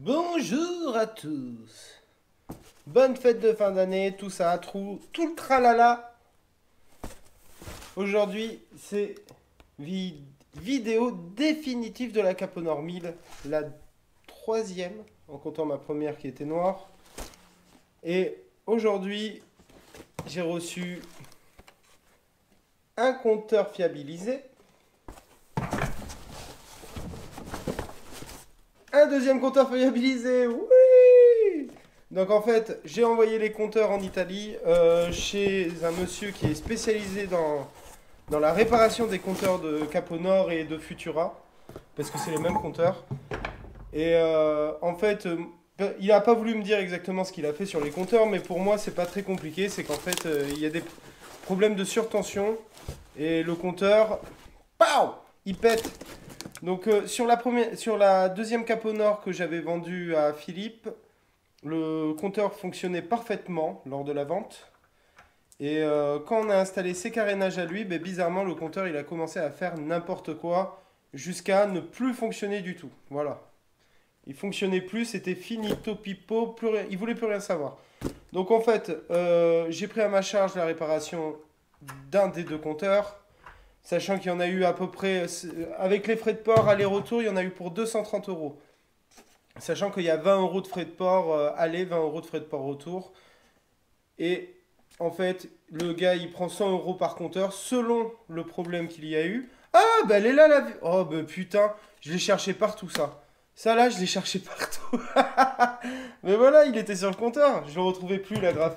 Bonjour à tous. Bonne fête de fin d'année, tout ça, tout le tralala. Aujourd'hui, c'est vidéo définitive de la Cape au Nord 1000, la troisième, en comptant ma première qui était noire. Et aujourd'hui, j'ai reçu un compteur fiabilisé, un deuxième compteur fiabilisé, oui. Donc en fait, j'ai envoyé les compteurs en Italie chez un monsieur qui est spécialisé dans la réparation des compteurs de Cape au Nord et de Futura, parce que c'est les mêmes compteurs. Et en fait, il n'a pas voulu me dire exactement ce qu'il a fait sur les compteurs, mais pour moi, c'est pas très compliqué. C'est qu'en fait, il y a des problèmes de surtension et le compteur, pow, il pète. Donc sur la deuxième Cape au Nord que j'avais vendue à Philippe, le compteur fonctionnait parfaitement lors de la vente. Et quand on a installé ses carénages à lui, ben, bizarrement le compteur il a commencé à faire n'importe quoi jusqu'à ne plus fonctionner du tout. Voilà. Il fonctionnait plus, c'était finito pipo, plus rien, il voulait plus rien savoir. Donc en fait, j'ai pris à ma charge la réparation d'un des deux compteurs. Sachant qu'il y en a eu à peu près, avec les frais de port aller-retour, il y en a eu pour 230 euros. Sachant qu'il y a 20 euros de frais de port aller, 20 euros de frais de port retour. Et en fait, le gars, il prend 100 euros par compteur selon le problème qu'il y a eu. Ah, bah elle est là, la vue. Oh, bah putain, je l'ai cherché partout, ça. Ça, là, je l'ai cherché partout. Mais voilà, il était sur le compteur. Je ne le retrouvais plus, la graphe.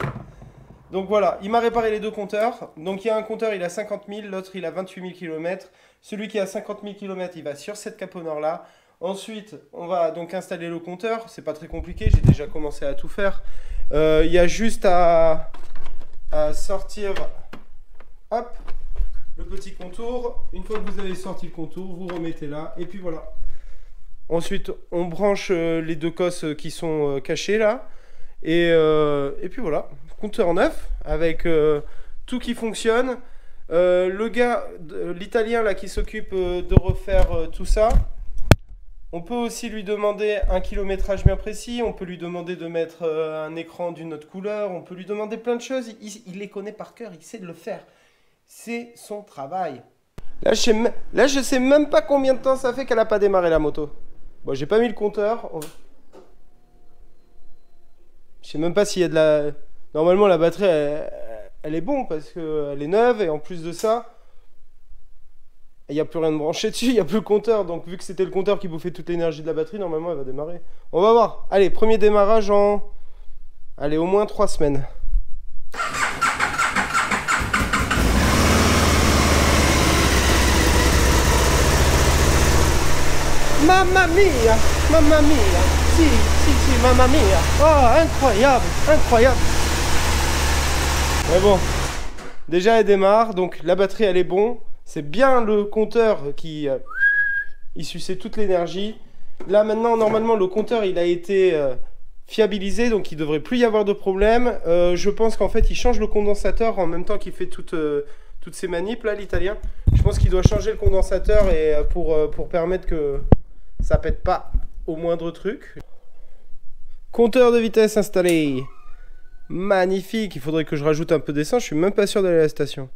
Donc voilà, il m'a réparé les deux compteurs. Donc il y a un compteur, il a 50 000, l'autre il a 28 000 km. Celui qui a 50 000 km, il va sur cette Cape au Nord là. Ensuite, on va donc installer le compteur. C'est pas très compliqué, j'ai déjà commencé à tout faire. Il y a juste à sortir, hop, le petit contour. Une fois que vous avez sorti le contour, vous remettez là. Et puis voilà. Ensuite, on branche les deux cosses qui sont cachées là. Et puis voilà. Compteur neuf avec tout qui fonctionne. Le gars, l'italien là qui s'occupe de refaire tout ça, on peut aussi lui demander un kilométrage bien précis, on peut lui demander de mettre un écran d'une autre couleur, on peut lui demander plein de choses, il les connaît par cœur, il sait de le faire. C'est son travail. Là je sais même pas combien de temps ça fait qu'elle a pas démarré la moto. Bon, j'ai pas mis le compteur. Je sais même pas s'il y a de la... Normalement, la batterie, elle est bonne parce qu'elle est neuve et en plus de ça, il n'y a plus rien de branché dessus, il n'y a plus le compteur. Donc, vu que c'était le compteur qui bouffait toute l'énergie de la batterie, normalement, elle va démarrer. On va voir. Allez, premier démarrage en... Allez, au moins 3 semaines. Mamma mia! Mamma mia! Si, mamma mia! Oh, incroyable! Incroyable! Mais bon, déjà elle démarre, donc la batterie elle est bon. C'est bien le compteur qui il suçait toute l'énergie. Là maintenant, normalement, le compteur il a été fiabilisé, donc il devrait plus y avoir de problème. Je pense qu'en fait, il change le condensateur en même temps qu'il fait toutes ces manips là, l'italien. Je pense qu'il doit changer le condensateur et pour permettre que ça pète pas au moindre truc. Compteur de vitesse installé. Magnifique, il faudrait que je rajoute un peu d'essence, je suis même pas sûr d'aller à la station.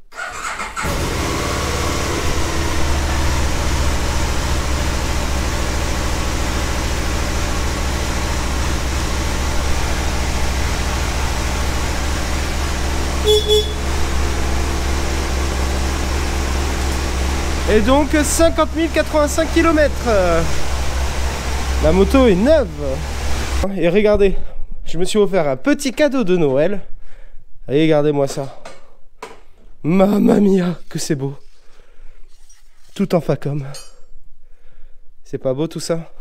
Et donc 50 085 km. La moto est neuve. Et regardez, je me suis offert un petit cadeau de Noël. Regardez-moi ça. Mamma mia, que c'est beau. Tout en Facom. C'est pas beau tout ça?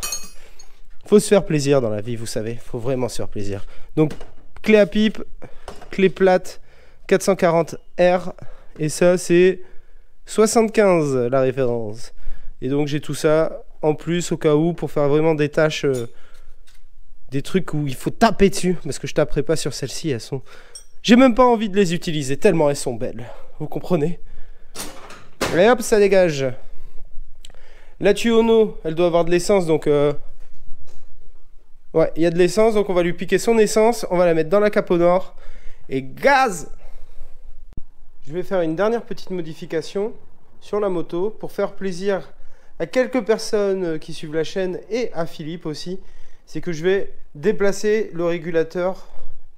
Faut se faire plaisir dans la vie, vous savez. Faut vraiment se faire plaisir. Donc, clé à pipe, clé plate, 440R. Et ça, c'est 75 la référence. Et donc, j'ai tout ça en plus au cas où pour faire vraiment des tâches... des trucs où il faut taper dessus, parce que je taperai pas sur celles-ci, elles sont... J'ai même pas envie de les utiliser, tellement elles sont belles. Vous comprenez? Et hop, ça dégage. La Tuono, elle doit avoir de l'essence, donc Ouais, il y a de l'essence, donc on va lui piquer son essence, on va la mettre dans la cape au nord, et gaz! Je vais faire une dernière petite modification sur la moto pour faire plaisir à quelques personnes qui suivent la chaîne et à Philippe aussi. C'est que je vais déplacer le régulateur,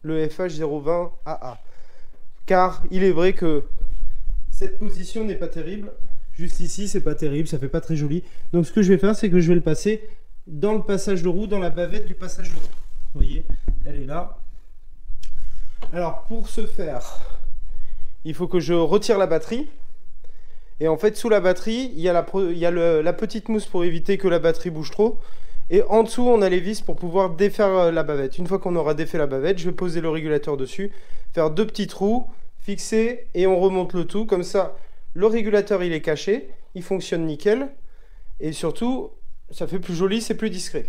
le FH020AA. Car il est vrai que cette position n'est pas terrible. Juste ici, c'est pas terrible, ça fait pas très joli. Donc ce que je vais faire, c'est que je vais le passer dans le passage de roue, dans la bavette du passage de roue. Vous voyez, elle est là. Alors pour ce faire, il faut que je retire la batterie. Et en fait, sous la batterie, il y a la petite mousse pour éviter que la batterie bouge trop. Et en dessous, on a les vis pour pouvoir défaire la bavette. Une fois qu'on aura défait la bavette, je vais poser le régulateur dessus, faire 2 petits trous, fixer, et on remonte le tout. Comme ça, le régulateur, il est caché, il fonctionne nickel. Et surtout, ça fait plus joli, c'est plus discret.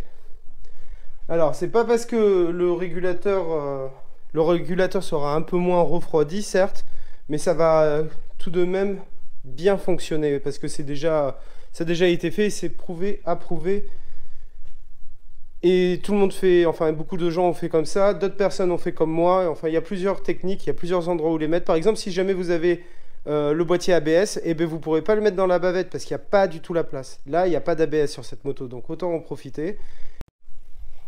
Alors, c'est pas parce que le régulateur sera un peu moins refroidi, certes, mais ça va tout de même bien fonctionner parce que ça a déjà été fait, c'est prouvé, approuvé. Et tout le monde fait, enfin beaucoup de gens ont fait comme ça, d'autres personnes ont fait comme moi. Enfin, il y a plusieurs techniques, il y a plusieurs endroits où les mettre. Par exemple, si jamais vous avez le boîtier ABS, et bien vous ne pourrez pas le mettre dans la bavette parce qu'il n'y a pas du tout la place. Là, il n'y a pas d'ABS sur cette moto, donc autant en profiter.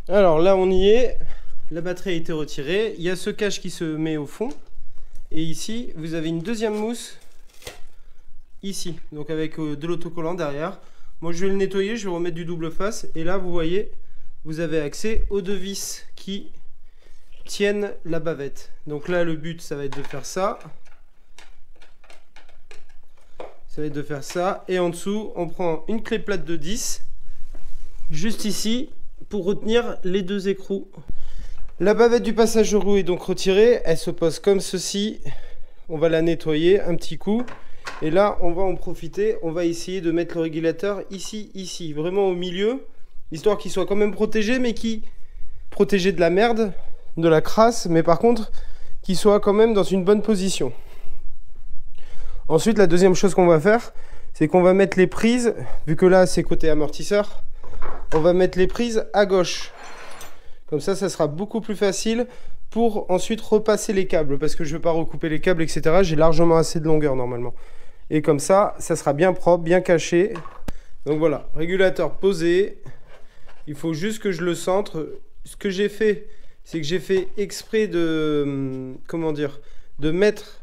Alors là, on y est. La batterie a été retirée. Il y a ce cache qui se met au fond. Et ici, vous avez une deuxième mousse. Ici, donc avec de l'autocollant derrière. Moi, je vais le nettoyer, je vais remettre du double face. Et là, vous voyez, vous avez accès aux 2 vis qui tiennent la bavette. Donc là, le but, ça va être de faire ça. Ça va être de faire ça. Et en dessous, on prend une clé plate de 10, juste ici, pour retenir les 2 écrous. La bavette du passage de roue est donc retirée. Elle se pose comme ceci. On va la nettoyer un petit coup. Et là, on va en profiter. On va essayer de mettre le régulateur ici, vraiment au milieu. Histoire qu'il soit quand même protégé, mais protégé de la merde, de la crasse. Mais par contre, qu'il soit quand même dans une bonne position. Ensuite, la deuxième chose qu'on va faire, c'est qu'on va mettre les prises. Vu que là, c'est côté amortisseur. On va mettre les prises à gauche. Comme ça sera beaucoup plus facile pour ensuite repasser les câbles. Parce que je ne veux pas recouper les câbles, etc. J'ai largement assez de longueur normalement. Et comme ça sera bien propre, bien caché. Donc voilà, régulateur posé. Il faut juste que je le centre. Ce que j'ai fait, c'est que j'ai fait exprès de... Comment dire, de mettre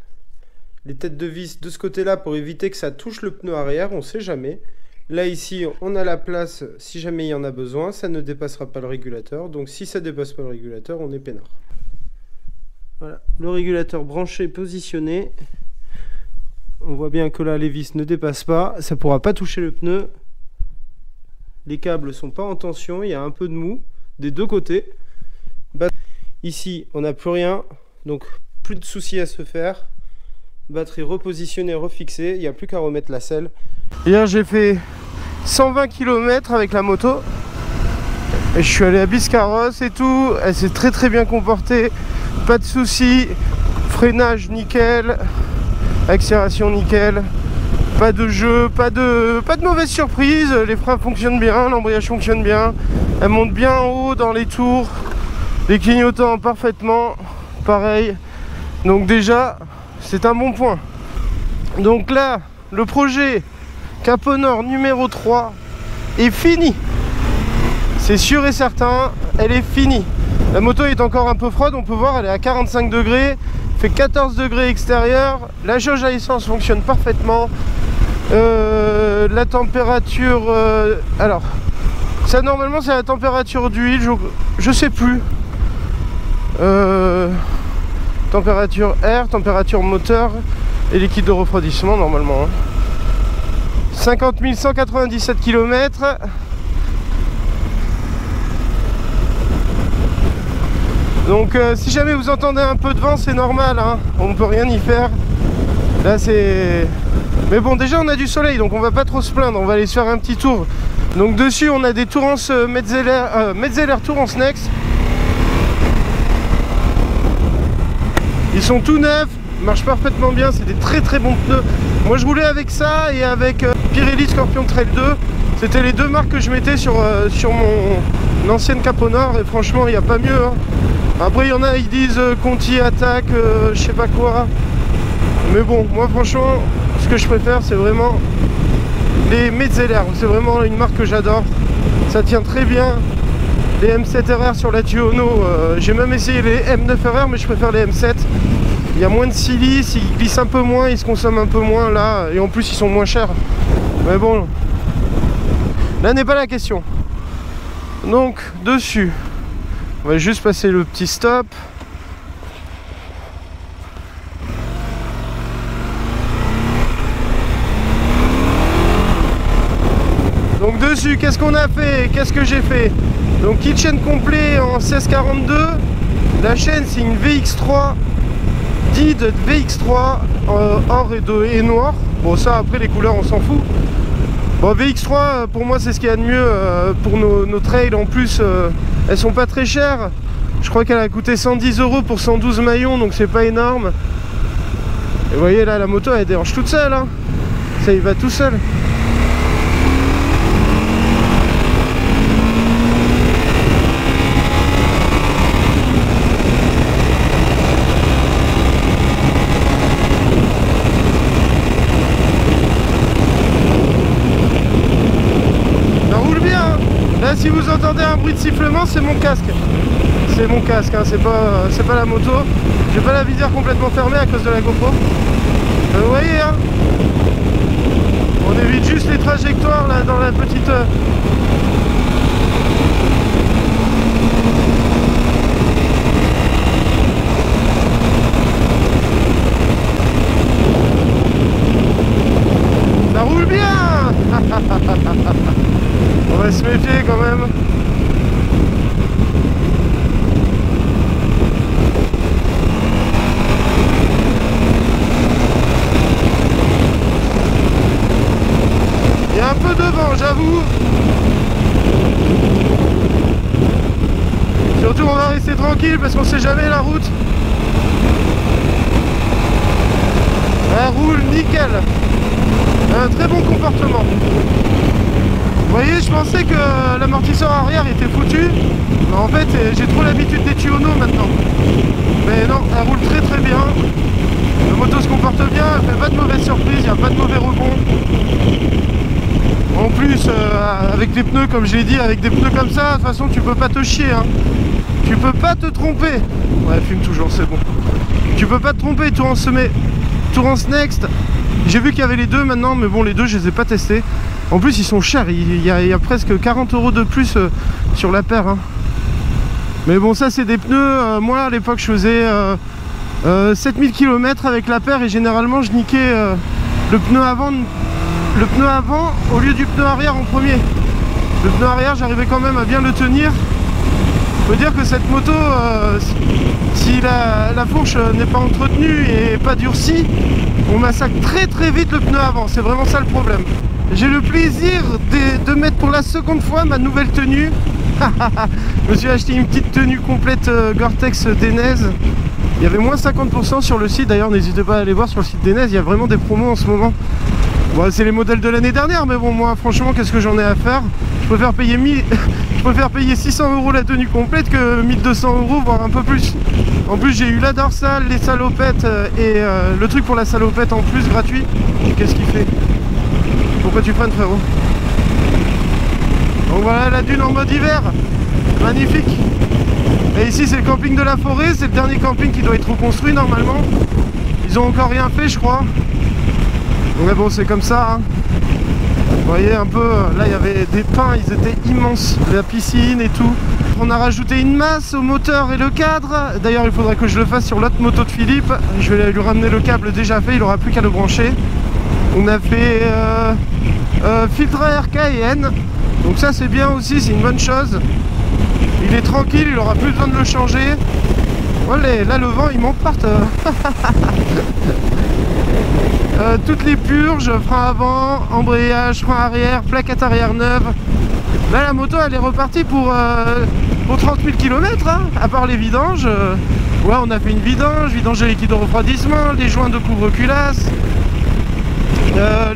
les têtes de vis de ce côté-là pour éviter que ça touche le pneu arrière. On ne sait jamais. Là, ici, on a la place si jamais il y en a besoin. Ça ne dépassera pas le régulateur. Donc, si ça ne dépasse pas le régulateur, on est peinard. Voilà, le régulateur branché, positionné. On voit bien que là, les vis ne dépassent pas. Ça ne pourra pas toucher le pneu. Les câbles ne sont pas en tension. Il y a un peu de mou des 2 côtés. Ici, on n'a plus rien. Donc, plus de soucis à se faire. Batterie repositionnée, refixée. Il n'y a plus qu'à remettre la selle. Hier j'ai fait 120 km avec la moto et je suis allé à Biscarrosse et tout. Elle s'est très bien comportée, pas de soucis, freinage nickel, accélération nickel, pas de jeu, pas de mauvaise surprise. Les freins fonctionnent bien, l'embrayage fonctionne bien, elle monte bien en haut dans les tours, les clignotants parfaitement pareil. Donc déjà c'est un bon point. Donc là le projet Cap au Nord numéro 3 est fini. C'est sûr et certain, elle est finie. La moto est encore un peu froide, on peut voir, elle est à 45 degrés, fait 14 degrés extérieur. La jauge à essence fonctionne parfaitement. La température... alors, ça normalement c'est la température d'huile, je sais plus. Température air, température moteur et liquide de refroidissement normalement. 50 197 km. Donc si jamais vous entendez un peu de vent, c'est normal, hein, on ne peut rien y faire. Là c'est... Mais bon, déjà on a du soleil, donc on va pas trop se plaindre, on va aller se faire un petit tour. Donc dessus on a des Tourance Metzeler Tourance Next. Ils sont tout neufs, marchent parfaitement bien, c'est des très bons pneus. Moi je roulais avec ça et avec Pirelli Scorpion Trail 2. C'était les 2 marques que je mettais sur une ancienne Capot Nord et franchement il n'y a pas mieux hein. Après il y en a ils disent Conti attaque je sais pas quoi, mais bon moi franchement ce que je préfère c'est vraiment les Metzeler, c'est vraiment une marque que j'adore, ça tient très bien. Les M7RR sur la Tuono, j'ai même essayé les M9RR mais je préfère les M7. Il y a moins de silice, ils glissent un peu moins, ils se consomment un peu moins là, et en plus ils sont moins chers. Mais bon, là n'est pas la question. Donc dessus, on va juste passer le petit stop. Donc dessus, qu'est-ce qu'on a fait? Qu'est-ce que j'ai fait? Donc kit chaîne complet en 1642. La chaîne c'est une VX3 DID VX3 or et noir. Bon ça après les couleurs on s'en fout. Bon VX3 pour moi c'est ce qu'il y a de mieux pour nos trails. En plus elles sont pas très chères. Je crois qu'elle a coûté 110 € pour 112 maillons, donc c'est pas énorme. Et vous voyez là la moto elle dérange toute seule hein. Ça y va tout seul. Si vous entendez un bruit de sifflement, c'est mon casque. C'est mon casque, hein, c'est pas la moto. J'ai pas la visière complètement fermée à cause de la GoPro. Vous voyez, hein, on évite juste les trajectoires là dans la petite. Ça roule bien. On va se méfier quand même. Il y a un peu de vent, j'avoue. Surtout on va rester tranquille parce qu'on sait jamais la route. Elle roule nickel. Un très bon comportement. Vous voyez, je pensais que l'amortisseur arrière était foutu, mais en fait j'ai trop l'habitude des Tuono maintenant. Mais non, elle roule très très bien. La moto se comporte bien, elle fait pas de mauvaise surprise, il n'y a pas de mauvais rebond. En plus, avec les pneus, comme je l'ai dit, avec des pneus comme ça, de toute façon tu peux pas te chier. Hein. Tu peux pas te tromper. Ouais, fume toujours, c'est bon. Tu peux pas te tromper, Tourance Next. J'ai vu qu'il y avait les deux maintenant, mais bon, les deux je les ai pas testés. En plus ils sont chers, il y a presque 40 € de plus sur la paire hein. Mais bon ça c'est des pneus, moi à l'époque je faisais 7000 km avec la paire et généralement je niquais le pneu avant au lieu du pneu arrière en premier. Le pneu arrière j'arrivais quand même à bien le tenir. Faut dire que cette moto, si la fourche n'est pas entretenue et pas durcie, on massacre très très vite le pneu avant, c'est vraiment ça le problème. J'ai le plaisir de mettre pour la seconde fois ma nouvelle tenue. Je me suis acheté une petite tenue complète Gore-Tex d'Enez. Il y avait moins 50% sur le site, d'ailleurs n'hésitez pas à aller voir sur le site d'Enez, il y a vraiment des promos en ce moment. Bon, c'est les modèles de l'année dernière, mais bon moi franchement qu'est-ce que j'en ai à faire? Je préfère payer 600 € la tenue complète que 1200 €, voire un peu plus. En plus j'ai eu la dorsale, les salopettes et le truc pour la salopette en plus gratuit. Qu'est-ce qu'il fait? Pourquoi tu freines frérot? Donc voilà la dune en mode hiver. Magnifique. Et ici c'est le camping de la forêt, c'est le dernier camping qui doit être reconstruit normalement. Ils ont encore rien fait je crois. Donc bon c'est comme ça hein. Vous voyez un peu, là il y avait des pins, ils étaient immenses, la piscine et tout. On a rajouté une masse au moteur et le cadre. D'ailleurs il faudrait que je le fasse sur l'autre moto de Philippe. Je vais lui ramener le câble déjà fait, il aura plus qu'à le brancher. On a fait filtre à air KN. Donc ça c'est bien aussi, c'est une bonne chose. Il est tranquille, il aura plus besoin de le changer. Olé, là le vent il m'emporte. Toutes les purges, frein avant, embrayage, frein arrière, plaquette arrière neuve. Là la moto elle est repartie pour 30 000 km hein, à part les vidanges. Ouais on a fait une vidange de liquide de refroidissement, les joints de couvre-culasse.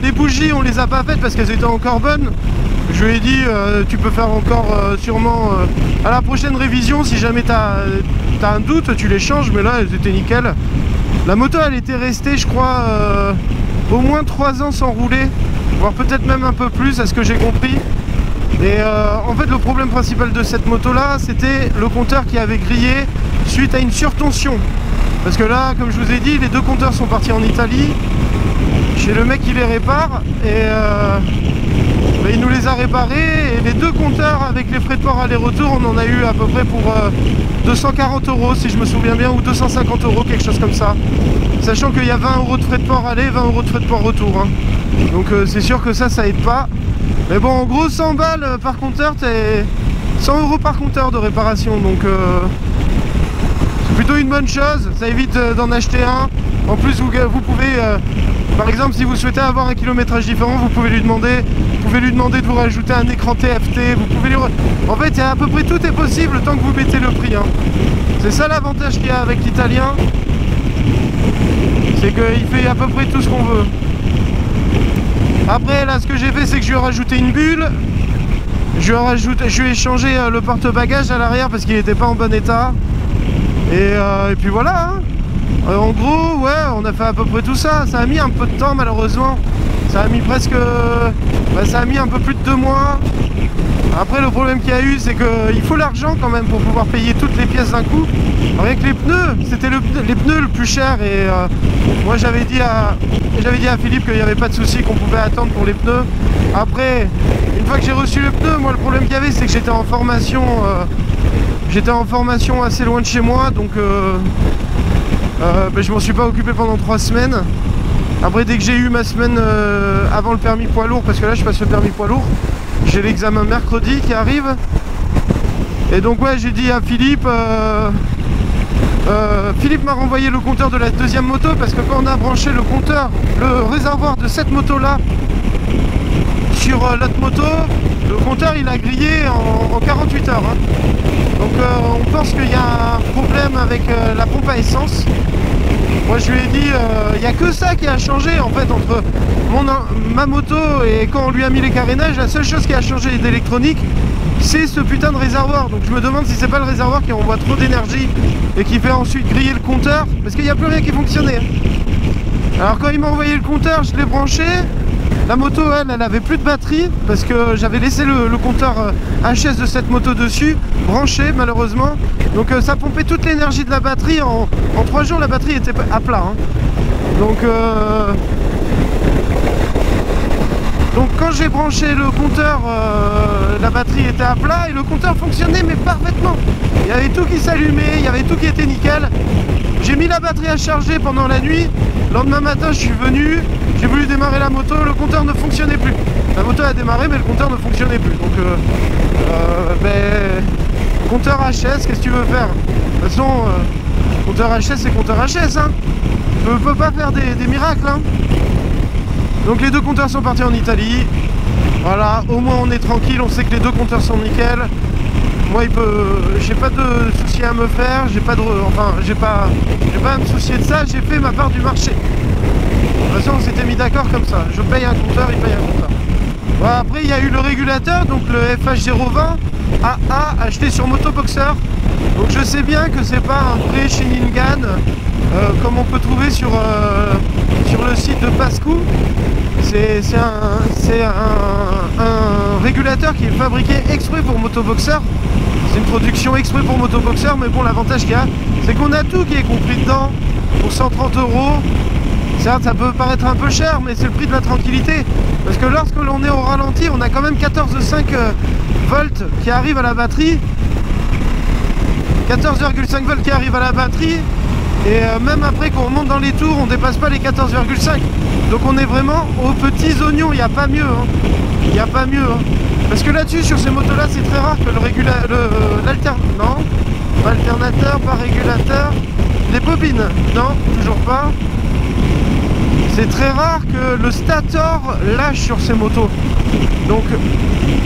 Les bougies on les a pas faites parce qu'elles étaient encore bonnes. Je lui ai dit tu peux faire encore sûrement à la prochaine révision, si jamais t'as un doute, tu les changes, mais là elles étaient nickel. La moto elle était restée je crois au moins 3 ans sans rouler, voire peut-être même un peu plus à ce que j'ai compris. Et en fait le problème principal de cette moto là c'était le compteur qui avait grillé suite à une surtension. Parce que là comme je vous ai dit les deux compteurs sont partis en Italie chez le mec qui les répare et il nous les a réparés et les deux compteurs avec les frais de port aller-retour on en a eu à peu près pour 240 € si je me souviens bien, ou 250 €, quelque chose comme ça, sachant qu'il y a 20 € de frais de port aller, 20 € de frais de port retour hein. Donc c'est sûr que ça aide pas, mais bon en gros 100 balles par compteur, t'es 100 € par compteur de réparation, donc c'est plutôt une bonne chose, ça évite d'en acheter un. En plus vous pouvez par exemple si vous souhaitez avoir un kilométrage différent, vous pouvez lui demander de vous rajouter un écran TFT, vous pouvez en fait à peu près tout est possible tant que vous mettez le prix hein. C'est ça l'avantage qu'il y a avec l'italien, c'est qu'il fait à peu près tout ce qu'on veut. Après là ce que j'ai fait c'est que je lui ai rajouté une bulle, je lui ai changé le porte-bagages à l'arrière parce qu'il n'était pas en bon état et puis voilà hein. En gros ouais on a fait à peu près tout ça, ça a mis un peu de temps malheureusement, ça a mis presque ça a mis un peu plus de 2 mois. Après le problème qu'il y a eu c'est qu'il faut l'argent quand même pour pouvoir payer toutes les pièces d'un coup. Rien que les pneus, c'était les pneus le plus cher et moi j'avais dit à Philippe qu'il n'y avait pas de souci, qu'on pouvait attendre pour les pneus. Après une fois que j'ai reçu les pneus, moi le problème qu'il y avait c'est que j'étais en formation assez loin de chez moi, donc je m'en suis pas occupé pendant 3 semaines. Après dès que j'ai eu ma semaine avant le permis poids lourd, parce que là je passe le permis poids lourd, j'ai l'examen mercredi qui arrive. Et donc ouais j'ai dit à Philippe, Philippe m'a renvoyé le compteur de la deuxième moto, parce que quand on a branché le compteur, le réservoir de cette moto là sur l'autre moto, le compteur il a grillé en 48 heures hein. Donc on pense qu'il y a un problème avec la pompe à essence. Moi je lui ai dit il n'y a que ça qui a changé en fait entre ma moto et quand on lui a mis les carénages. La seule chose qui a changé d'électronique c'est ce putain de réservoir. Donc je me demande si c'est pas le réservoir qui envoie trop d'énergie et qui fait ensuite griller le compteur, parce qu'il n'y a plus rien qui fonctionnait. Alors quand il m'a envoyé le compteur, je l'ai branché. La moto elle avait plus de batterie parce que j'avais laissé le compteur HS de cette moto dessus, branché malheureusement. Donc ça pompait toute l'énergie de la batterie. En 3 jours la batterie était à plat hein. Donc quand j'ai branché le compteur, la batterie était à plat et le compteur fonctionnait mais parfaitement. Il y avait tout qui s'allumait, il y avait tout qui était nickel. J'ai mis la batterie à charger pendant la nuit. Le lendemain matin je suis venu, j'ai voulu démarrer la moto, le compteur ne fonctionnait plus. La moto a démarré mais le compteur ne fonctionnait plus. Donc compteur HS, qu'est-ce que tu veux faire? De toute façon compteur HS c'est compteur HS hein. Je peux pas faire des miracles hein. Donc les deux compteurs sont partis en Italie. Voilà, au moins on est tranquille, on sait que les deux compteurs sont nickel. Moi j'ai pas de soucis à me faire, j'ai pas à me soucier de ça, j'ai fait ma part du marché. De toute façon on s'était mis d'accord comme ça, je paye un compteur, il paye un compteur. Voilà, après il y a eu le régulateur, donc le FH020 AA acheté sur Motoboxer. Donc je sais bien que c'est pas un vrai Shenzhen comme on peut trouver sur le site de Pascou. C'est un régulateur qui est fabriqué exprès pour Motoboxer. C'est une production exprès pour Motoboxer, mais bon l'avantage qu'il y a c'est qu'on a tout qui est compris dedans pour 130 €. Certes ça peut paraître un peu cher mais c'est le prix de la tranquillité. Parce que lorsque l'on est au ralenti on a quand même 14,5 volts qui arrivent à la batterie. 14,5 volts qui arrivent à la batterie. Et même après quand on monte dans les tours on dépasse pas les 14,5. Donc on est vraiment aux petits oignons, il n'y a pas mieux hein. Il n'y a pas mieux hein. Parce que là-dessus sur ces motos là c'est très rare que alternateur, pas régulateur, les bobines, non, toujours pas. C'est très rare que le stator lâche sur ces motos. Donc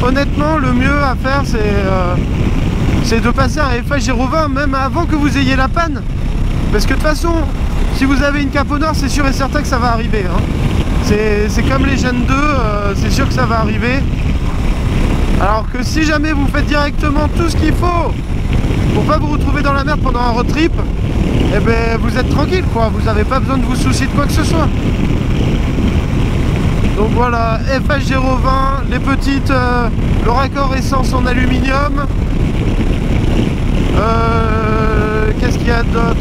honnêtement le mieux à faire c'est de passer un FH020 même avant que vous ayez la panne. Parce que de toute façon, si vous avez une cape au nord, c'est sûr et certain que ça va arriver hein. C'est comme les Gen 2, c'est sûr que ça va arriver. Alors que si jamais vous faites directement tout ce qu'il faut pour pas vous retrouver dans la merde pendant un road trip, eh ben vous êtes tranquille quoi, vous n'avez pas besoin de vous soucier de quoi que ce soit. Donc voilà, FH020, les petites, le raccord essence en aluminium. Qu'est-ce qu'il y a d'autre?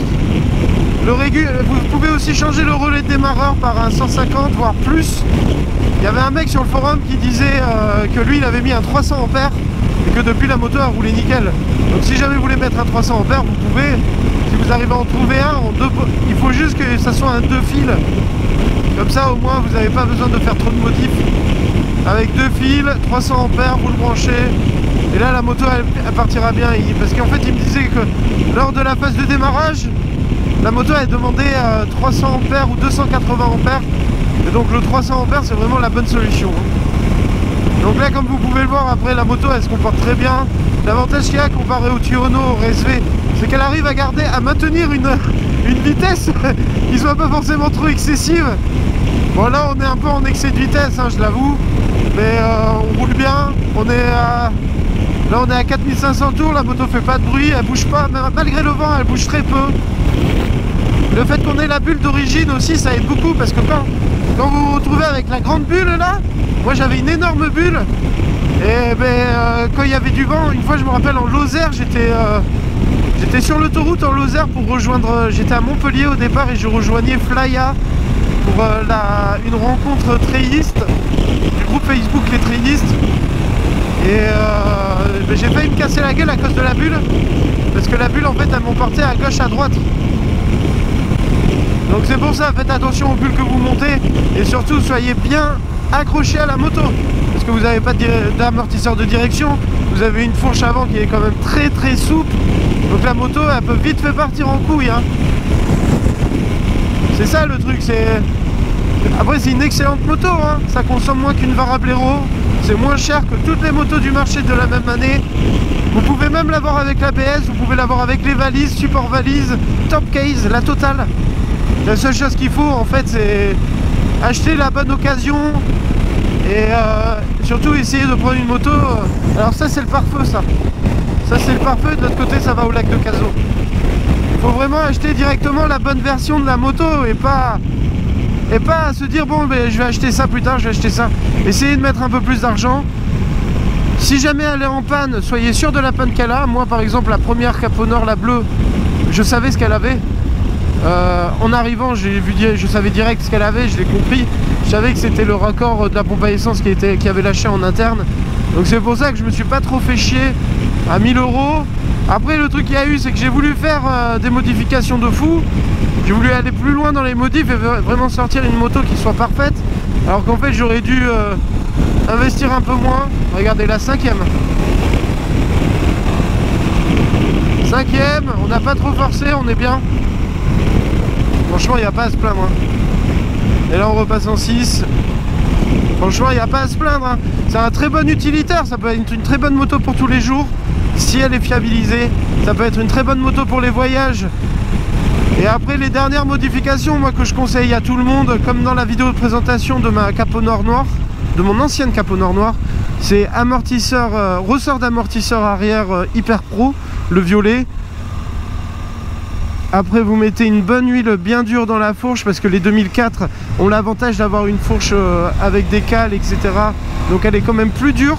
Vous pouvez aussi changer le relais de démarreur par un 150 voire plus. Il y avait un mec sur le forum qui disait que lui il avait mis un 300 ampères et que depuis la moto a roulé nickel. Donc si jamais vous voulez mettre un 300 ampères, vous pouvez, si vous arrivez à en trouver un, il faut juste que ça soit un 2 fils. Comme ça au moins vous n'avez pas besoin de faire trop de modifs. Avec 2 fils, 300 ampères, vous le branchez. Et là la moto elle partira bien. Parce qu'en fait il me disait que lors de la phase de démarrage, la moto elle demandait 300 ampères ou 280 ampères. Et donc le 300 ampères c'est vraiment la bonne solution. Donc là comme vous pouvez le voir, après la moto elle se comporte très bien. L'avantage qu'il y a comparé au Tuono, au RSV, c'est qu'elle arrive à maintenir une vitesse qui soit pas forcément trop excessive. Bon là on est un peu en excès de vitesse hein, je l'avoue. Mais on roule bien, là on est à 4500 tours, la moto fait pas de bruit, elle bouge pas, malgré le vent elle bouge très peu. Le fait qu'on ait la bulle d'origine aussi ça aide beaucoup parce que quand vous vous retrouvez avec la grande bulle là, moi j'avais une énorme bulle et quand il y avait du vent, une fois je me rappelle en Lozère, j'étais sur l'autoroute en Lozère pour rejoindre, j'étais à Montpellier au départ et je rejoignais Flya pour une rencontre trailiste du groupe Facebook les trailistes et j'ai failli me casser la gueule à cause de la bulle parce que la bulle en fait elle m'emportait à gauche à droite. Donc c'est pour ça, faites attention aux bulles que vous montez et surtout soyez bien accrochés à la moto parce que vous n'avez pas d'amortisseur de direction, vous avez une fourche avant qui est quand même très très souple, donc la moto elle peut vite faire partir en couille hein. C'est ça le truc, après c'est une excellente moto hein. Ça consomme moins qu'une Variablero, c'est moins cher que toutes les motos du marché de la même année. Vous pouvez même l'avoir avec l'ABS, vous pouvez l'avoir avec les valises, support valise, top case, la totale. La seule chose qu'il faut en fait c'est acheter la bonne occasion et surtout essayer de prendre une moto. Alors ça c'est le pare-feu ça c'est le pare-feu, de l'autre côté ça va au lac de Cazaux. Il faut vraiment acheter directement la bonne version de la moto et pas se dire bon ben, je vais acheter ça plus tard, je vais acheter ça. Essayez de mettre un peu plus d'argent. Si jamais elle est en panne, soyez sûr de la panne qu'elle a. Moi par exemple la première Caponor, la bleue, je savais ce qu'elle avait. En arrivant je savais direct ce qu'elle avait, je l'ai compris. Je savais que c'était le raccord de la pompe à essence qui avait lâché en interne. Donc c'est pour ça que je me suis pas trop fait chier à 1000 €. Après le truc qu'il y a eu c'est que j'ai voulu faire des modifications de fou. J'ai voulu aller plus loin dans les modifs et vraiment sortir une moto qui soit parfaite. Alors qu'en fait j'aurais dû investir un peu moins. Regardez la 5e. 5e, on n'a pas trop forcé, on est bien. Franchement il n'y a pas à se plaindre hein. Et là on repasse en 6. Franchement il n'y a pas à se plaindre hein. C'est un très bon utilitaire, ça peut être une très bonne moto pour tous les jours. Si elle est fiabilisée, ça peut être une très bonne moto pour les voyages. Et après les dernières modifications moi que je conseille à tout le monde, comme dans la vidéo de présentation de ma Caponor noire, de mon ancienne Caponor noire, c'est ressort d'amortisseur arrière Hyper Pro, le violet. Après vous mettez une bonne huile bien dure dans la fourche parce que les 2004 ont l'avantage d'avoir une fourche avec des cales etc. Donc elle est quand même plus dure.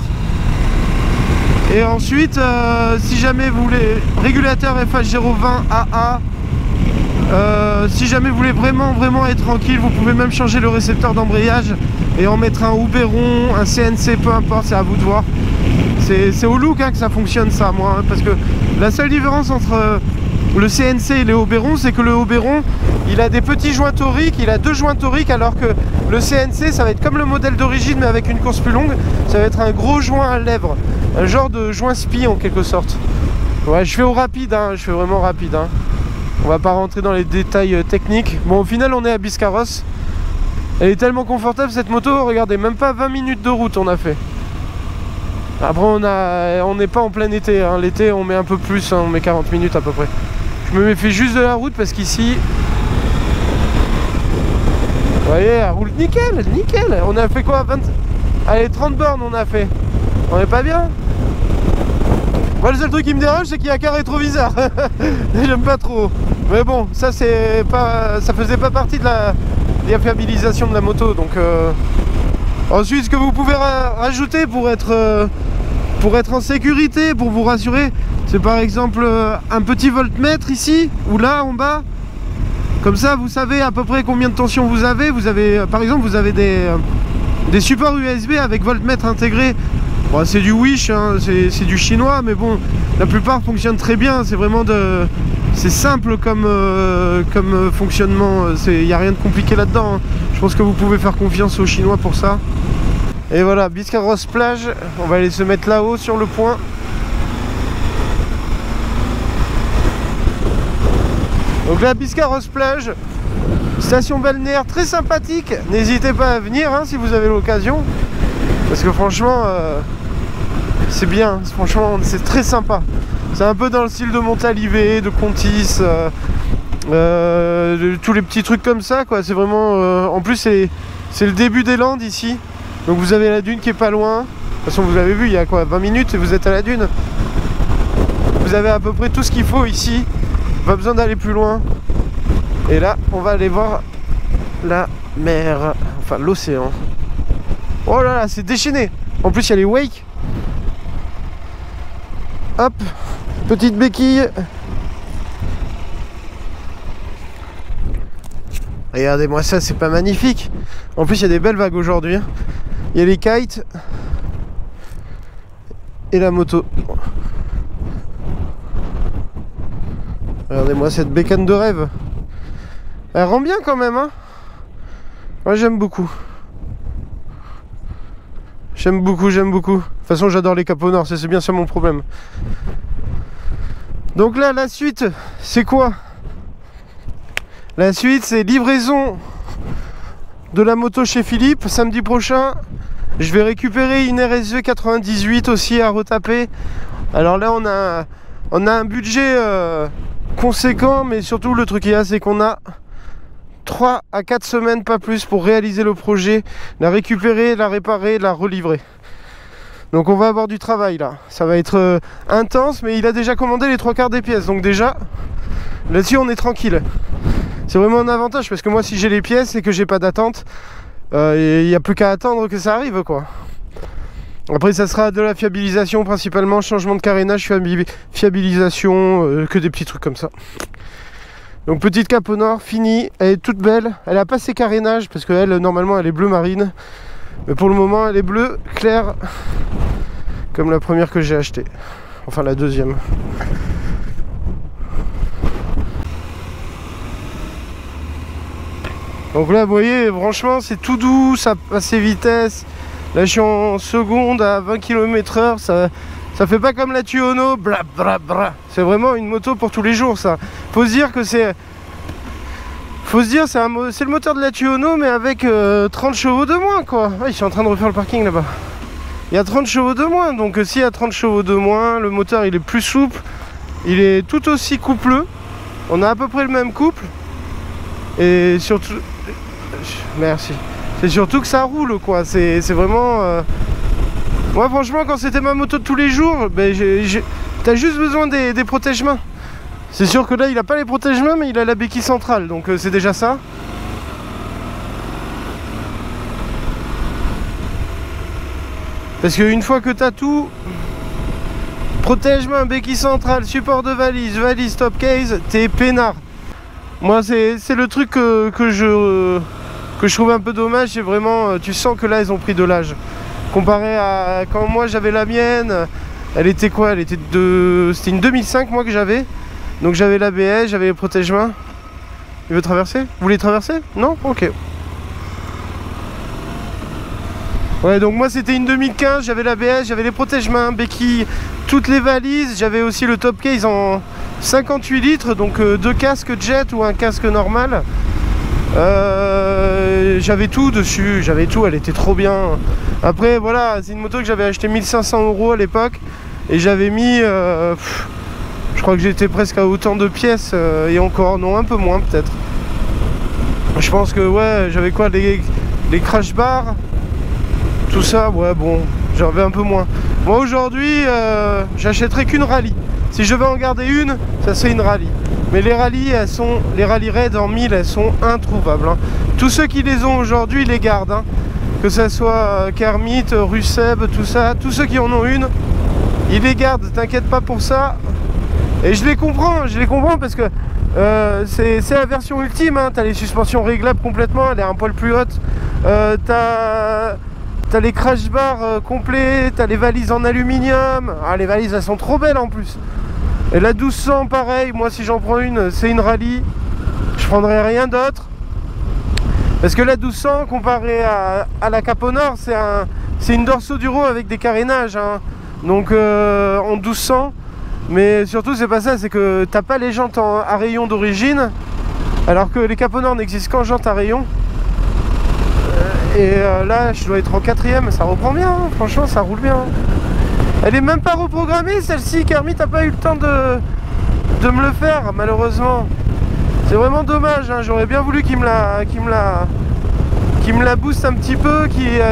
Et ensuite si jamais vous voulez régulateur FH020 AA, si jamais vous voulez vraiment être tranquille, vous pouvez même changer le récepteur d'embrayage et en mettre un Oberon, un CNC, peu importe, c'est à vous de voir. C'est au look hein, que ça fonctionne ça moi hein, parce que la seule différence entre le CNC et les Oberon, c'est que le Oberon il a des petits joints toriques, il a 2 joints toriques, alors que le CNC ça va être comme le modèle d'origine mais avec une course plus longue, ça va être un gros joint à lèvres, un genre de joint spi en quelque sorte. Ouais, je fais au rapide hein, je fais vraiment rapide hein. On va pas rentrer dans les détails techniques. Bon au final on est à Biscarrosse. Elle est tellement confortable cette moto, regardez, même pas 20 minutes de route on a fait. Après on n'est pas en plein été hein. L'été on met un peu plus hein, on met 40 minutes à peu près. Je me méfie juste de la route parce qu'ici, vous voyez, elle roule nickel, nickel. On a fait quoi, 20... Allez, 30 bornes on a fait. On est pas bien? Moi le seul truc qui me dérange c'est qu'il y a qu'un rétroviseur. J'aime pas trop. Mais bon, ça c'est pas. Ça faisait pas partie de la fiabilisation de la moto. Donc ensuite ce que vous pouvez rajouter pour être en sécurité, pour vous rassurer, c'est par exemple un petit voltmètre ici ou là en bas. Comme ça vous savez à peu près combien de tension vous avez. Vous avez par exemple vous avez des supports USB avec voltmètre intégré. Bon, c'est du Wish, hein, c'est du chinois, mais bon, la plupart fonctionnent très bien. C'est vraiment c'est simple comme fonctionnement. Il n'y a rien de compliqué là-dedans. Hein. Je pense que vous pouvez faire confiance aux Chinois pour ça. Et voilà, Biscarrosse plage. On va aller se mettre là-haut sur le point. Donc la Biscarrosse plage, station balnéaire très sympathique. N'hésitez pas à venir hein, si vous avez l'occasion. Parce que franchement, c'est bien, franchement, c'est très sympa. C'est un peu dans le style de Montalivet, de Contis, tous les petits trucs comme ça, quoi. C'est vraiment... en plus, c'est le début des Landes ici. Donc vous avez la dune qui est pas loin. De toute façon, vous avez vu, il y a quoi, 20 minutes et vous êtes à la dune. Vous avez à peu près tout ce qu'il faut ici. Pas besoin d'aller plus loin. Et là, on va aller voir la mer, enfin l'océan. Oh là là, c'est déchaîné. En plus, il y a les wakes. Hop, petite béquille. Regardez-moi ça, c'est pas magnifique. En plus, il y a des belles vagues aujourd'hui. Il y a les kites. Et la moto. Regardez-moi cette bécane de rêve. Elle rend bien quand même, hein. Moi, j'aime beaucoup. J'aime beaucoup, j'aime beaucoup. De toute façon, j'adore les Caps au Nord, c'est bien ça mon problème. Donc là, la suite, c'est quoi? La suite, c'est livraison de la moto chez Philippe. Samedi prochain, je vais récupérer une RSV 98 aussi à retaper. Alors là, on a un budget conséquent, mais surtout le truc qu'il y a, c'est qu'on a 3 à 4 semaines, pas plus, pour réaliser le projet, la récupérer, la réparer, la relivrer. Donc on va avoir du travail là. Ça va être intense, mais il a déjà commandé les 3/4 des pièces. Donc déjà, là-dessus on est tranquille. C'est vraiment un avantage, parce que moi si j'ai les pièces et que j'ai pas d'attente, il n'y a plus qu'à attendre que ça arrive, quoi. Après ça sera de la fiabilisation principalement, changement de carénage, fiabilisation, que des petits trucs comme ça. Donc petite Caps au Nord, finie, elle est toute belle. Elle a pas ses carénages parce qu'elle normalement elle est bleu marine. Mais pour le moment elle est bleue claire, comme la première que j'ai achetée. Enfin la deuxième. Donc là vous voyez, franchement c'est tout doux, ça passe ses vitesses. Là je suis en seconde à 20 km/h, ça fait pas comme la Tuono, bla bla bla. C'est vraiment une moto pour tous les jours ça. Faut se dire que c'est le moteur de la Tuono mais avec 30 chevaux de moins quoi. Ah, ils sont en train de refaire le parking là-bas. Il y a 30 chevaux de moins, donc s'il y a 30 chevaux de moins, le moteur il est plus souple, il est tout aussi coupleux. On a à peu près le même couple. Et surtout... Merci. C'est surtout que ça roule quoi, c'est vraiment... Moi franchement quand c'était ma moto de tous les jours, ben, t'as juste besoin des protège-mains. C'est sûr que là il a pas les protège-mains mais il a la béquille centrale, donc c'est déjà ça. Parce qu'une fois que t'as tout, protège-mains, béquille centrale, support de valise, valise top case, t'es peinard. Moi c'est le truc que je trouve un peu dommage, c'est vraiment, tu sens que là ils ont pris de l'âge. Comparé à quand moi j'avais la mienne, elle était quoi? C'était une 2005 moi que j'avais. Donc j'avais l'ABS, j'avais les protège-mains. Il veut traverser? Vous voulez traverser? Non? Ok. Ouais, donc moi c'était une 2015, j'avais l'ABS, j'avais les protège-mains, béquilles, toutes les valises. J'avais aussi le top case en 58 litres, donc 2 casques jet ou un casque normal. J'avais tout dessus, j'avais tout, elle était trop bien. Après voilà, c'est une moto que j'avais acheté 1500 € à l'époque. Et j'avais mis, je crois que j'étais presque à autant de pièces, et encore, non, un peu moins peut-être. Je pense que ouais, j'avais quoi, les crash bars, tout ça, ouais bon, j'en vais un peu moins. Moi aujourd'hui, j'achèterai qu'une rallye. Si je vais en garder une, ça c'est une rallye. Mais les rallyes, les rallyes raids en 1000, elles sont introuvables. Hein. Tous ceux qui les ont aujourd'hui, ils les gardent. Hein. Que ça soit Kermit, Russeb, tout ça, tous ceux qui en ont une, ils les gardent. T'inquiète pas pour ça. Et je les comprends parce que c'est la version ultime. Hein. T'as les suspensions réglables complètement, elle est un poil plus haute. T'as les crash bars complets, t'as les valises en aluminium. Ah, les valises, elles sont trop belles en plus. Et la 1200, pareil, moi si j'en prends une, c'est une rallye. Je prendrai rien d'autre. Parce que la 1200, comparée à la Caponor, c'est une Dorso Duro avec des carénages. Hein. Donc en 1200. Mais surtout, c'est pas ça, c'est que t'as pas les jantes à rayon d'origine. Alors que les Caponor n'existent qu'en jantes à rayon. Là, je dois être en 4ème, ça reprend bien, hein. Franchement, ça roule bien. Elle est même pas reprogrammée celle-ci, Kermit n'a pas eu le temps de me le faire, malheureusement. C'est vraiment dommage, hein. J'aurais bien voulu qu'il me la booste un petit peu,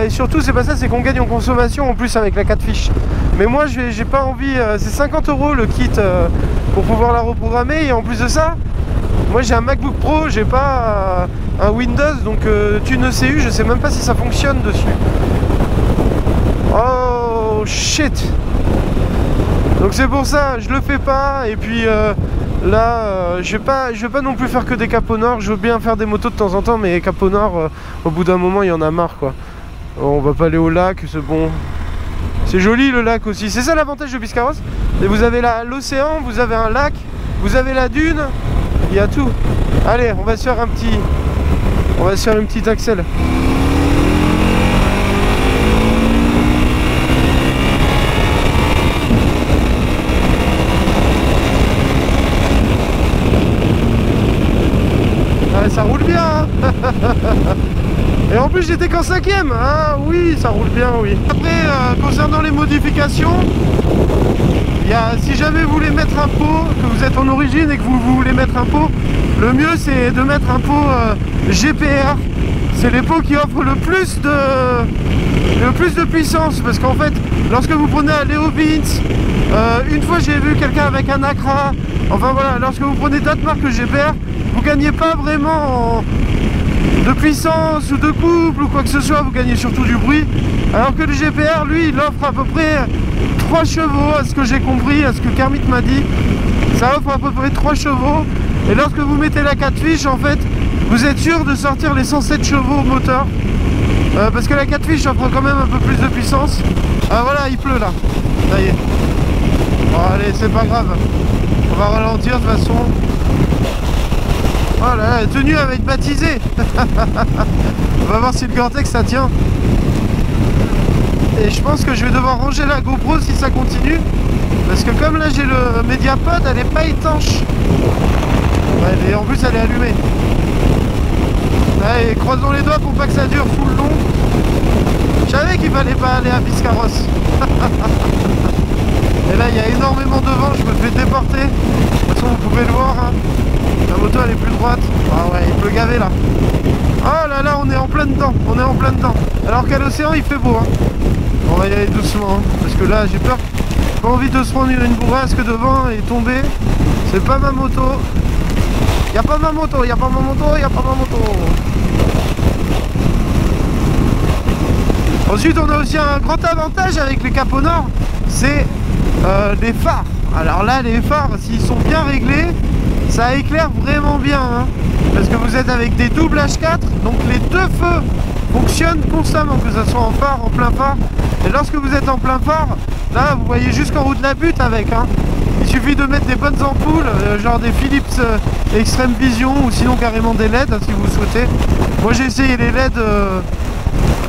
et surtout c'est pas ça, c'est qu'on gagne en consommation en plus avec la 4 fiches. Mais moi j'ai pas envie, c'est 50 € le kit pour pouvoir la reprogrammer, et en plus de ça, moi j'ai un MacBook Pro, j'ai pas un Windows, donc thune ECU, je sais même pas si ça fonctionne dessus. Oh shit. Donc c'est pour ça, je le fais pas, et puis là, je vais pas non plus faire que des Caponor. Je veux bien faire des motos de temps en temps, mais Caponor, au bout d'un moment, il y en a marre, quoi. On va pas aller au lac, c'est bon. C'est joli le lac aussi. C'est ça l'avantage de Biscarrosse. Et vous avez l'océan, vous avez un lac, vous avez la dune, il y a tout. Allez, on va se faire une petite axelle. Ça roule bien, hein. Et en plus j'étais qu'en 5ème. Ah oui, ça roule bien, oui. Après, concernant les modifications, si jamais vous voulez mettre un pot, que vous êtes en origine et que vous voulez mettre un pot, le mieux c'est de mettre un pot GPR. C'est les pots qui offrent le plus de puissance, parce qu'en fait, lorsque vous prenez un Leo Beans, une fois j'ai vu quelqu'un avec un Acra, enfin voilà, lorsque vous prenez d'autres marques GPR, vous gagnez pas vraiment de puissance ou de couple ou quoi que ce soit, vous gagnez surtout du bruit. Alors que le GPR, lui, il offre à peu près 3 chevaux, à ce que j'ai compris, à ce que Kermit m'a dit. Ça offre à peu près 3 chevaux. Et lorsque vous mettez la 4 fiches, en fait, vous êtes sûr de sortir les 107 chevaux au moteur. Parce que la 4 fiches offre quand même un peu plus de puissance. Ah voilà, il pleut là. Ça y est. Bon allez, c'est pas grave. On va ralentir de toute façon. Voilà, la tenue elle va être baptisée. On va voir si le Gore-Tex ça tient. Et je pense que je vais devoir ranger la GoPro si ça continue. Parce que comme là j'ai le Mediapod, elle est pas étanche. Ouais, et en plus elle est allumée. Allez, croisons les doigts pour pas que ça dure full long. Je savais qu'il fallait pas aller à Biscarrosse. Et là il y a énormément de vent, je me fais déporter. De toute façon vous pouvez le voir, hein. La moto elle est plus droite. Ah ouais, il peut gaver là. Oh là là, on est en plein dedans. On est en plein dedans. Alors qu'à l'océan il fait beau, hein. On va y aller doucement, hein, parce que là j'ai peur. Pas envie de se prendre une bourrasque devant et tomber. C'est pas ma moto. Y'a pas ma moto, y'a pas ma moto, y'a pas ma moto. Ensuite on a aussi un grand avantage avec les Caponor, c'est les phares. Alors là les phares, s'ils sont bien réglés, ça éclaire vraiment bien, hein, parce que vous êtes avec des doubles H4, donc les deux feux fonctionnent constamment, que ce soit en phare, en plein phare. Et lorsque vous êtes en plein phare, là vous voyez jusqu'en haut de la butte avec, hein. Il suffit de mettre des bonnes ampoules, genre des Philips Extreme Vision, ou sinon carrément des LED, hein, si vous souhaitez. Moi j'ai essayé les LED,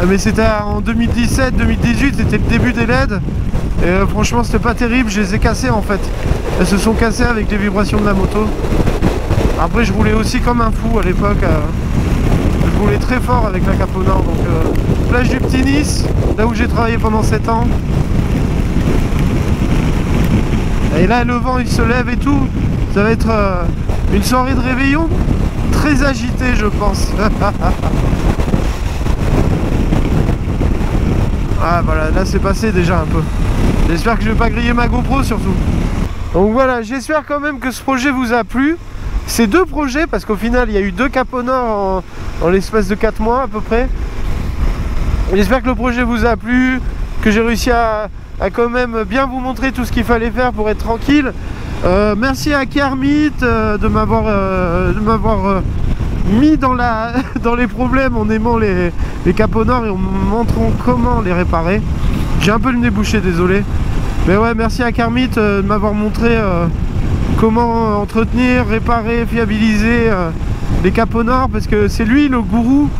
mais c'était en 2017-2018, c'était le début des LED. Et franchement c'était pas terrible, je les ai cassées en fait. Elles se sont cassées avec les vibrations de la moto. Après je roulais aussi comme un fou à l'époque. Je roulais très fort avec la Caponor. Donc plage du Petit Nice, là où j'ai travaillé pendant 7 ans. Et là le vent il se lève et tout. Ça va être une soirée de réveillon très agitée je pense. Ah voilà, là c'est passé déjà un peu. J'espère que je vais pas griller ma GoPro surtout. Donc voilà, j'espère quand même que ce projet vous a plu. Ces deux projets, parce qu'au final il y a eu 2 capots nord en l'espace de 4 mois à peu près. J'espère que le projet vous a plu, que j'ai réussi à quand même bien vous montrer tout ce qu'il fallait faire pour être tranquille. Merci à Kermit de m'avoir mis dans les problèmes en aimant les capots nord et en me montrant comment les réparer. J'ai un peu le nez bouché, désolé. Mais ouais, merci à Kermit de m'avoir montré comment entretenir, réparer, fiabiliser les capots nord, parce que c'est lui le gourou.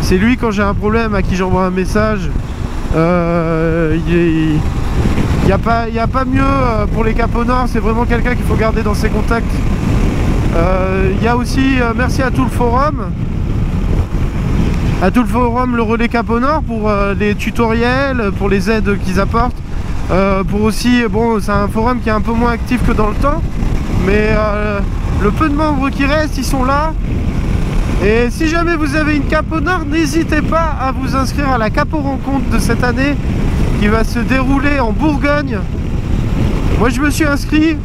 C'est lui, quand j'ai un problème, à qui j'envoie un message. Il n'y a pas mieux pour les capots nord, c'est vraiment quelqu'un qu'il faut garder dans ses contacts. Il y a aussi, merci à tout le forum. À tout le forum, le relais capots nord, pour les tutoriels, pour les aides qu'ils apportent. Pour aussi, bon, c'est un forum qui est un peu moins actif que dans le temps, mais le peu de membres qui restent, ils sont là. Et si jamais vous avez une capo nord, n'hésitez pas à vous inscrire à la capo rencontre de cette année qui va se dérouler en Bourgogne. Moi je me suis inscrit.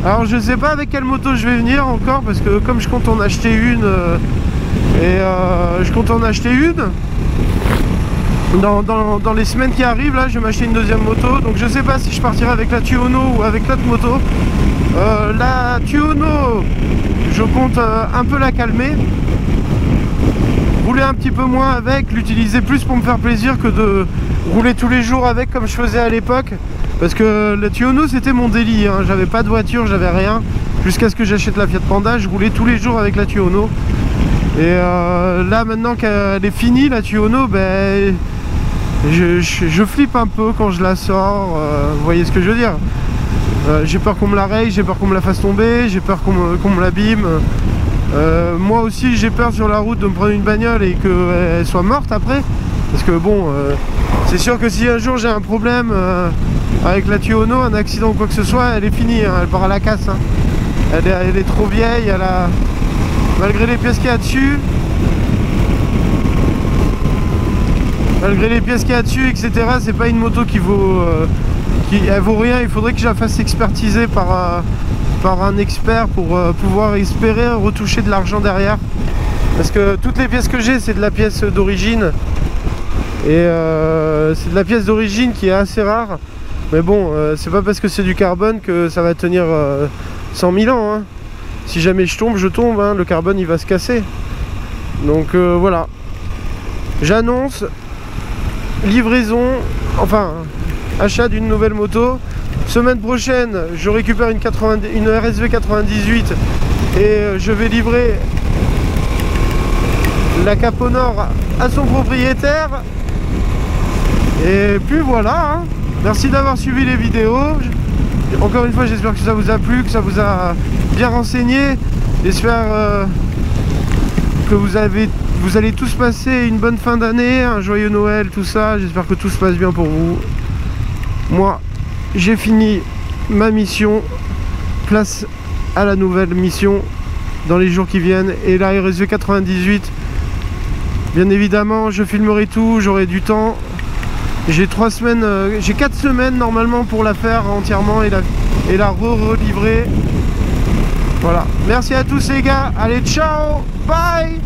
Alors je sais pas avec quelle moto je vais venir encore, parce que comme je compte en acheter une dans les semaines qui arrivent, là je vais m'acheter une deuxième moto. Donc je sais pas si je partirai avec la Tuono ou avec l'autre moto. La Tuono, je compte un peu la calmer, rouler un petit peu moins avec, l'utiliser plus pour me faire plaisir que de rouler tous les jours avec comme je faisais à l'époque. Parce que la Tuono c'était mon délit, hein. J'avais pas de voiture, j'avais rien, jusqu'à ce que j'achète la Fiat Panda. Je roulais tous les jours avec la Tuono. Et là maintenant qu'elle est finie la Tuono, ben, je flippe un peu quand je la sors, vous voyez ce que je veux dire. J'ai peur qu'on me la raye, j'ai peur qu'on me la fasse tomber, j'ai peur qu'on me l'abîme. Moi aussi j'ai peur sur la route de me prendre une bagnole et qu'elle soit morte après. Parce que bon, c'est sûr que si un jour j'ai un problème avec la Tuono, un accident ou quoi que ce soit, elle est finie, hein, elle part à la casse. Hein. Elle est trop vieille, malgré les pièces qu'il y a dessus. Malgré les pièces qu'il y a dessus, etc., c'est pas une moto qui vaut... elle vaut rien. Il faudrait que je la fasse expertiser par un expert pour pouvoir espérer retoucher de l'argent derrière. Parce que toutes les pièces que j'ai, c'est de la pièce d'origine. Et c'est de la pièce d'origine qui est assez rare. Mais bon, c'est pas parce que c'est du carbone que ça va tenir 100 000 ans. Hein. Si jamais je tombe, hein, le carbone il va se casser. Donc voilà. J'annonce livraison, enfin achat d'une nouvelle moto. Semaine prochaine, je récupère une RSV 98 et je vais livrer la capo nord à son propriétaire. Et puis voilà, hein. Merci d'avoir suivi les vidéos. Encore une fois, j'espère que ça vous a plu, que ça vous a bien renseigné. J'espère que vous allez tous passer une bonne fin d'année, un joyeux Noël, tout ça. J'espère que tout se passe bien pour vous. Moi, j'ai fini ma mission. Place à la nouvelle mission dans les jours qui viennent. Et la RSV 98, bien évidemment, je filmerai tout, j'aurai du temps. J'ai 4 semaines normalement pour la faire entièrement et la relivrer. Voilà. Merci à tous les gars. Allez, ciao, bye.